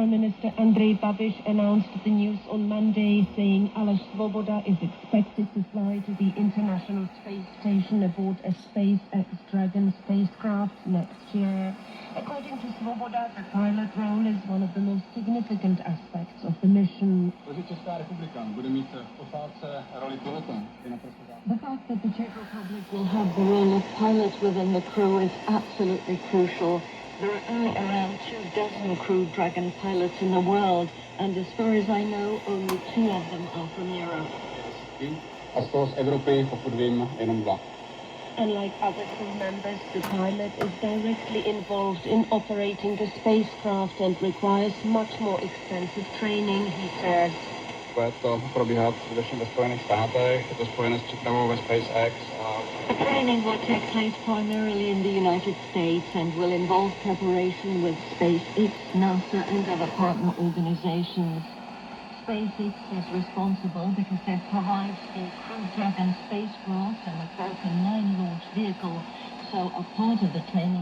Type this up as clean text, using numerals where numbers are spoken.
Prime Minister Andrej Babiš announced the news on Monday, saying Aleš Svoboda is expected to fly to the International Space Station aboard a SpaceX Dragon spacecraft next year. According to Svoboda, the pilot role is one of the most significant aspects of the mission. The fact that the Czech Republic will have the role of pilot within the crew is absolutely crucial. There are only around 24 crew Dragon pilots in the world, and as far as I know, only 2 of them are from Europe. A z toho z Evropy, pokud vím, jenom 2. Unlike other crew members, the pilot is directly involved in operating the spacecraft and requires much more extensive training, he says. Bude to probíhat především ve Spojených státech, je to spojené s přípravou ve SpaceX. The training will take place primarily in the United States and will involve preparation with SpaceX, NASA and other partner organizations. SpaceX is responsible because it provides the Crew Dragon spacecraft and a Falcon 9 launch vehicle, so a part of the training